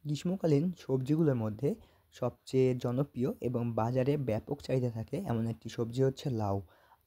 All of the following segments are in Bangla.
গ্রীষ্মকালীন সবজিগুলোর মধ্যে সবচেয়ে জনপ্রিয় এবং বাজারে ব্যাপক চাহিদা থাকে এমন একটি সবজি হচ্ছে লাউ।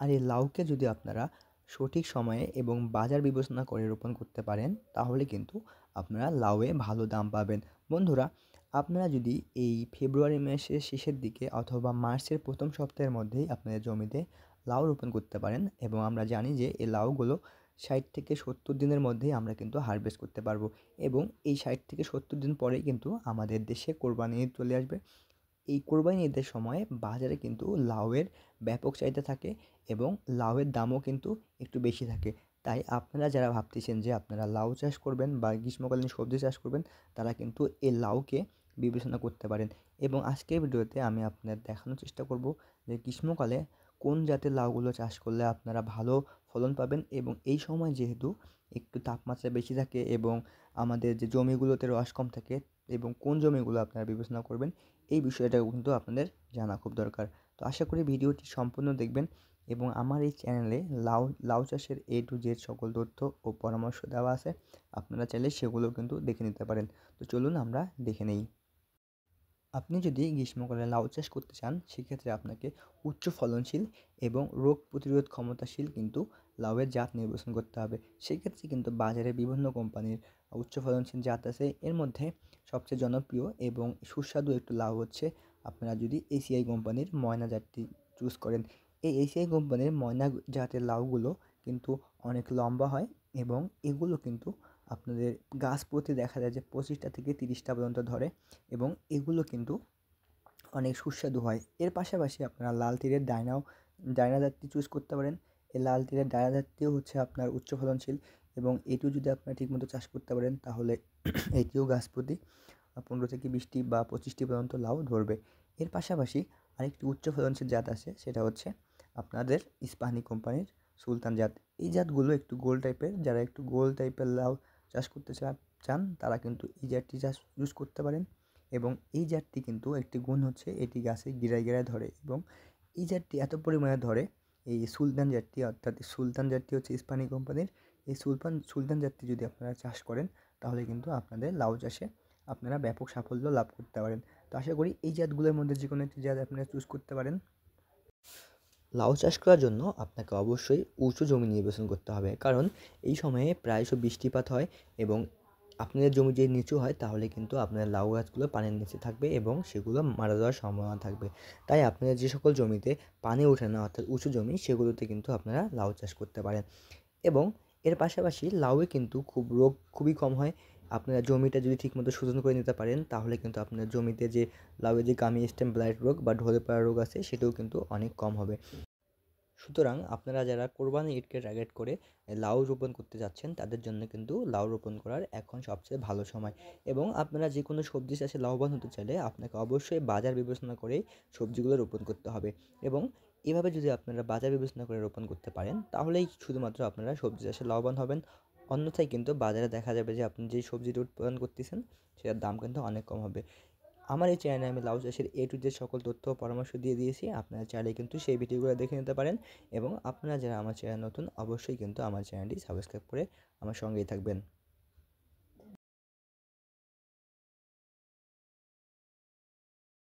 আর এই লাউকে যদি আপনারা সঠিক সময়ে এবং বাজার বিবেচনা করে রোপণ করতে পারেন তাহলে কিন্তু আপনারা লাউয়ে ভালো দাম পাবেন। বন্ধুরা, আপনারা যদি এই ফেব্রুয়ারি মাসের শেষের দিকে অথবা মার্চের প্রথম সপ্তাহের মধ্যেই আপনাদের জমিতে লাউ রোপণ করতে পারেন এবং আমরা জানি যে এই লাউগুলো ৬০ থেকে ৭০ দিনের মধ্যেই আমরা কিন্তু হারভেস্ট করতে পারবো এবং এই ৬০ থেকে ৭০ দিন পরেই কিন্তু আমাদের দেশে কোরবানি ঈদ চলে আসবে। এই কোরবানি ঈদের সময় বাজারে কিন্তু লাউয়ের ব্যাপক চাহিদা থাকে এবং লাউয়ের দামও কিন্তু একটু বেশি থাকে। তাই আপনারা যারা ভাবতেছেন যে আপনারা লাউ চাষ করবেন বা গ্রীষ্মকালীন সবজি চাষ করবেন, তারা কিন্তু এই লাউকে বিবেচনা করতে পারেন। এবং আজকের ভিডিওতে আমি আপনাদের দেখানোর চেষ্টা করব যে গ্রীষ্মকালে কোন জাতের লাউগুলো চাষ করলে আপনারা ভালো ফলন পাবেন এবং এই সময় যেহেতু একটু তাপমাত্রা বেশি থাকে এবং আমাদের যে জমিগুলোতে রস কম থাকে এবং কোন জমিগুলো আপনারা বিবেচনা করবেন, এই বিষয়টাও কিন্তু আপনাদের জানা খুব দরকার। তো আশা করি ভিডিওটি সম্পূর্ণ দেখবেন এবং আমার এই চ্যানেলে লাউ চাষের A to Z সকল তথ্য ও পরামর্শ দেওয়া আছে। আপনারা চাইলে সেগুলো কিন্তু দেখে নিতে পারেন। তো চলুন আমরা দেখে নেই। আপনি যদি গ্রীষ্মকালে লাউ চাষ করতে চান, সেক্ষেত্রে আপনাকে উচ্চ ফলনশীল এবং রোগ প্রতিরোধ ক্ষমতাশীল কিন্তু লাউয়ের জাত নির্বাচন করতে হবে। সেক্ষেত্রে কিন্তু বাজারে বিভিন্ন কোম্পানির উচ্চ ফলনশীল জাত আছে। এর মধ্যে সবচেয়ে জনপ্রিয় এবং সুস্বাদু একটু লাউ হচ্ছে আপনারা যদি এসিআই কোম্পানির ময়না জাতটি চুজ করেন। এই এসিআই কোম্পানির ময়না জাতের লাউগুলো কিন্তু অনেক লম্বা হয় এবং এগুলো কিন্তু আপনাদের গাছ প্রতি দেখা যায় যে ২৫টা থেকে ৩০টা পর্যন্ত ধরে এবং এগুলো কিন্তু অনেক সুস্বাদু হয়। এর পাশাপাশি আপনারা লাল তীরের ডায়না জাতটি চুজ করতে পারেন। এই লাল তীরের ডায়না জাতটিও হচ্ছে আপনার উচ্চ ফলনশীল এবং এটিও যদি আপনারা ঠিকমতো চাষ করতে পারেন তাহলে এটিও গাছ প্রতি ১৫ থেকে ২০টি বা ২৫টি পর্যন্ত লাউ ধরবে। এর পাশাপাশি আরেকটি উচ্চ ফলনশীল জাত আছে, সেটা হচ্ছে আপনাদের ইস্পাহানি কোম্পানির সুলতান জাত। এই জাতগুলো একটু গোল টাইপের, যারা একটু গোল টাইপের লাউ চাষ করতে চান তারা কিন্তু এই জাতটি চুজ করতে পারেন এবং এই জাতটি কিন্তু একটি গুণ হচ্ছে এটি গাছে গিরায় গিরায় ধরে এবং এই জাতটি এত পরিমাণে ধরে, এই সুলতান জাতটি অর্থাৎ সুলতান জাতটি হচ্ছে ইস্পাহানি কোম্পানির। এই সুলতান জাতটি যদি আপনারা চাষ করেন তাহলে কিন্তু আপনাদের লাউ চাষে আপনারা ব্যাপক সাফল্য লাভ করতে পারেন। তো আশা করি এই জাতগুলোর মধ্যে যে কোনো একটি জাত আপনারা চুজ করতে পারেন। লাউ চাষ করার জন্য আপনাকে অবশ্যই উঁচু জমি নির্বাচন করতে হবে, কারণ এই সময়ে প্রায়শ বৃষ্টিপাত হয় এবং আপনাদের জমি যদি নিচু হয় তাহলে কিন্তু আপনার লাউ গাছগুলো পানির নিচে থাকবে এবং সেগুলো মারা যাওয়ার সম্ভাবনা থাকবে। তাই আপনারা যে সকল জমিতে পানি ওঠে না অর্থাৎ উঁচু জমি, সেগুলোতে কিন্তু আপনারা লাউ চাষ করতে পারেন এবং এর পাশাপাশি লাউয়ে কিন্তু রোগ খুবই কম হয়। আপনারা জমিটা যদি ঠিকমতো শোধন করে নিতে পারেন তাহলে কিন্তু আপনার জমিতে যে লাউয়ে যে গামি স্টেম ব্লাইট রোগ বা ঢলে পড়া রোগ আছে সেটাও কিন্তু অনেক কম হবে। সুতরাং আপনারা যারা কোরবানি ঈদকে টার্গেট করে লাউ রোপণ করতে যাচ্ছেন তাদের জন্য কিন্তু লাউ রোপণ করার এখন সবচেয়ে ভালো সময় এবং আপনারা যে কোনো সবজি চাষে লাভবান হতে চাইলে আপনাকে অবশ্যই বাজার বিবেচনা করেই সবজিগুলো রোপণ করতে হবে এবং এভাবে যদি আপনারা বাজার বিবেচনা করে রোপণ করতে পারেন তাহলেই শুধুমাত্র আপনারা সবজি চাষে লাভবান হবেন। অন্যথায় কিন্তু বাজারে দেখা যাবে যে আপনি যেই সবজিটা উৎপাদন করতেছেন সেটার দাম কিন্তু অনেক কম হবে। আমার এই চ্যানেলে আমি লাউ চাষের A to Z সকল তথ্য ও পরামর্শ দিয়ে দিয়েছি। আপনারা চাইলে কিন্তু সেই ভিডিওগুলো দেখে নিতে পারেন এবং আপনারা যারা আমার চ্যানেল নতুন অবশ্যই কিন্তু আমার চ্যানেলটি সাবস্ক্রাইব করে আমার সঙ্গেই থাকবেন।